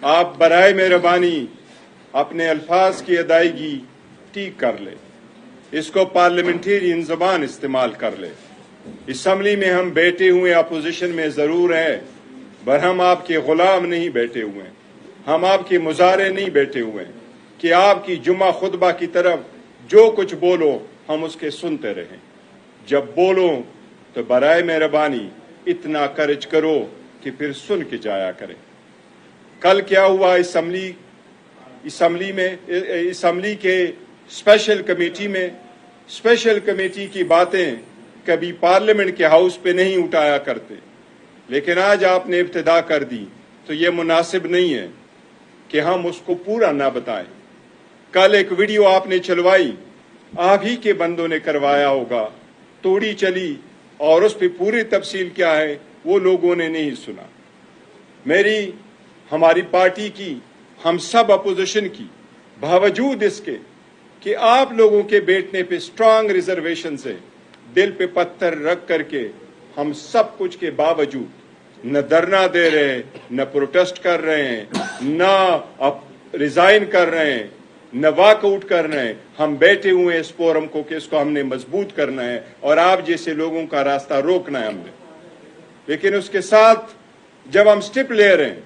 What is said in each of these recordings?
آپ برائے مہربانی اپنے الفاظ کی ادائیگی ٹھیک کر لے، اس کو پارلیمنٹیرین زبان استعمال کر لے۔ اسمبلی میں ہم بیٹھے ہوئے اپوزیشن میں ضرور ہیں، پر ہم آپ کے غلام نہیں بیٹھے ہوئے ہیں، ہم آپ کے مظاہرے نہیں بیٹھے ہوئے ہیں کہ آپ کی جمعہ خطبہ کی طرف جو کچھ بولو ہم اس کے سنتے رہیں۔ جب بولو تو برائے مہربانی اتنا کرج کرو کہ پھر سن کے جایا کریں۔ کل کیا ہوا اسمبلی کے اسپیشل کمیٹی کی باتیں کبھی پارلیمنٹ کے ہاؤس پہ نہیں اٹھایا کرتے، لیکن آج آپ نے ابتدا کر دی تو یہ مناسب نہیں ہے کہ ہم اس کو پورا نہ بتائیں۔ کل ایک ویڈیو آپ نے چلوائی، آپ ہی کے بندوں نے کروایا ہوگا، توڑی چلی اور اس پہ پوری تفصیل کیا ہے وہ لوگوں نے نہیں سنا۔ ہماری پارٹی کی، ہم سب اپوزیشن کی، باوجود اس کے کہ آپ لوگوں کے بیٹھنے پہ اسٹرانگ ریزرویشن سے دل پہ پتھر رکھ کر کے ہم سب کچھ کے باوجود نہ دھرنا دے رہے ہیں، نہ پروٹیسٹ کر رہے ہیں، نہ ریزائن کر رہے ہیں، نہ واک آؤٹ کر رہے ہیں، ہم بیٹھے ہوئے ہیں اس فورم کو کہ اس کو ہم نے مضبوط کرنا ہے اور آپ جیسے لوگوں کا راستہ روکنا ہے ہم نے۔ لیکن اس کے ساتھ جب ہم سٹیپ لے رہے ہیں،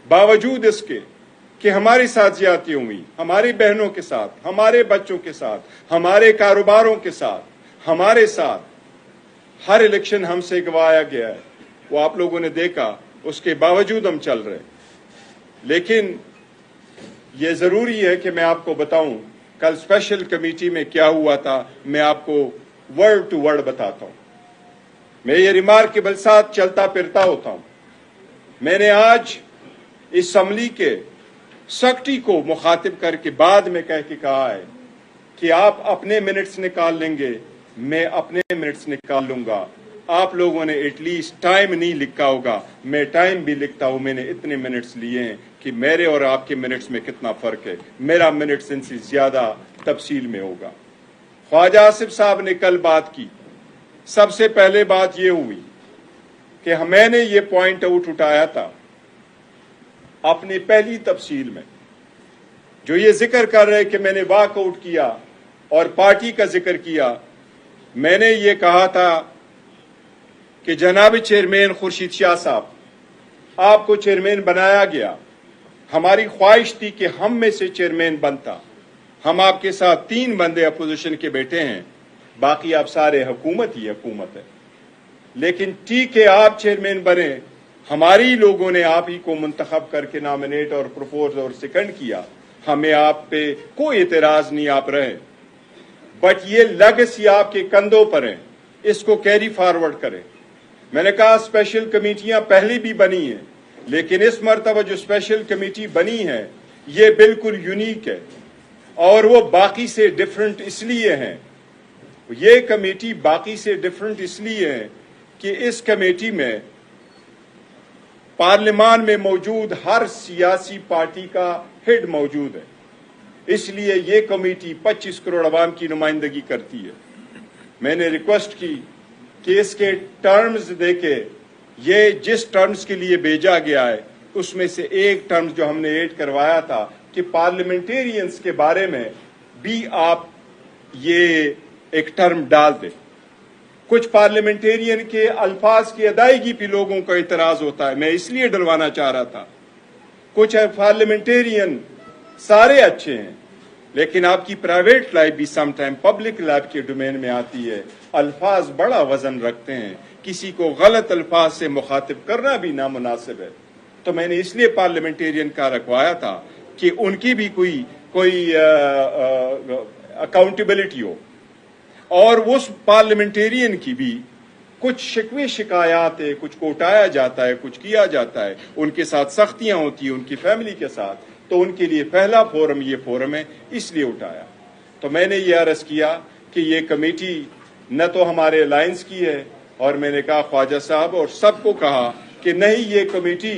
باوجود اس کے کہ ہمارے ساتھ زیادتی ہوئی، ہماری بہنوں کے ساتھ، ہمارے بچوں کے ساتھ، ہمارے کاروباروں کے ساتھ، ہمارے ساتھ ہر الیکشن ہم سے گوایا گیا ہے، وہ آپ لوگوں نے دیکھا، اس کے باوجود ہم چل رہے ہیں۔ لیکن یہ ضروری ہے کہ میں آپ کو بتاؤں کل اسپیشل کمیٹی میں کیا ہوا تھا، میں آپ کو ورڈ ٹو ورڈ بتاتا ہوں۔ میں یہ ریمارک کے ساتھ چلتا پھرتا ہوتا ہوں۔ میں نے آج اسمبلی کے سیکرٹری کو مخاطب کر کے بعد میں کہہ کے کہا ہے کہ آپ اپنے منٹس نکال لیں گے، میں اپنے منٹس نکال لوں گا۔ آپ لوگوں نے ایٹ لیسٹ ٹائم نہیں لکھا ہوگا، میں ٹائم بھی لکھتا ہوں، میں نے اتنے منٹس لیے ہیں کہ میرے اور آپ کے منٹس میں کتنا فرق ہے، میرا منٹس ان سے زیادہ تفصیل میں ہوگا۔ خواجہ آصف صاحب نے کل بات کی، سب سے پہلے بات یہ ہوئی کہ میں نے یہ پوائنٹ آؤٹ اٹھایا تھا اپنی پہلی تفصیل میں، جو یہ ذکر کر رہے کہ میں نے واک آؤٹ کیا اور پارٹی کا ذکر کیا۔ میں نے یہ کہا تھا کہ جناب چیئرمین خورشید شاہ صاحب، آپ کو چیئرمین بنایا گیا، ہماری خواہش تھی کہ ہم میں سے چیئرمین بنتا، ہم آپ کے ساتھ 3 بندے اپوزیشن کے بیٹھے ہیں، باقی آپ سارے حکومت ہے، لیکن ٹھیک ہے آپ چیئرمین بنے، ہماری لوگوں نے آپ ہی کو منتخب کر کے نامنیٹ اور پروپوز اور سیکنڈ کیا، ہمیں آپ پہ کوئی اعتراض نہیں، آپ رہے، بٹ یہ لیگیسی آپ کے کندھوں پر ہے، اس کو کیری فارورڈ کریں۔ میں نے کہا اسپیشل کمیٹیاں پہلے بھی بنی ہیں، لیکن اس مرتبہ جو اسپیشل کمیٹی بنی ہے یہ بالکل یونیک ہے اور وہ باقی سے ڈفرنٹ اس لیے ہیں، یہ کمیٹی باقی سے ڈفرنٹ اس لیے ہے کہ اس کمیٹی میں پارلیمان میں موجود ہر سیاسی پارٹی کا ہیڈ موجود ہے، اس لیے یہ کمیٹی 25 کروڑ عوام کی نمائندگی کرتی ہے۔ میں نے ریکویسٹ کی کہ اس کے ٹرمز دیکھے، یہ جس ٹرمز کے لیے بھیجا گیا ہے اس میں سے ایک ٹرمز جو ہم نے ایڈ کروایا تھا کہ پارلیمنٹیرینز کے بارے میں بھی آپ یہ ایک ٹرم ڈال دیں۔ کچھ پارلیمنٹیرین کے الفاظ کی ادائیگی پہ لوگوں کا اعتراض ہوتا ہے، میں اس لیے ڈلوانا چاہ رہا تھا۔ کچھ پارلیمنٹیرین سارے اچھے ہیں، لیکن آپ کی پرائیویٹ لائف بھی سم ٹائم پبلک لائف کے ڈومین میں آتی ہے، الفاظ بڑا وزن رکھتے ہیں، کسی کو غلط الفاظ سے مخاطب کرنا بھی نامناسب ہے، تو میں نے اس لیے پارلیمنٹیرین کا رکھوایا تھا کہ ان کی بھی کوئی اکاؤنٹیبلٹی ہو، اور اس پارلیمنٹیرین کی بھی کچھ شکوے شکایات ہے، کچھ کو اٹھایا جاتا ہے، کچھ کیا جاتا ہے، ان کے ساتھ سختیاں ہوتی ہیں ان کی فیملی کے ساتھ، تو ان کے لیے پہلا فورم یہ فورم ہے، اس لیے اٹھایا۔ تو میں نے یہ عرض کیا کہ یہ کمیٹی نہ تو ہمارے الائنس کی ہے، اور میں نے کہا خواجہ صاحب اور سب کو کہا کہ نہیں، یہ کمیٹی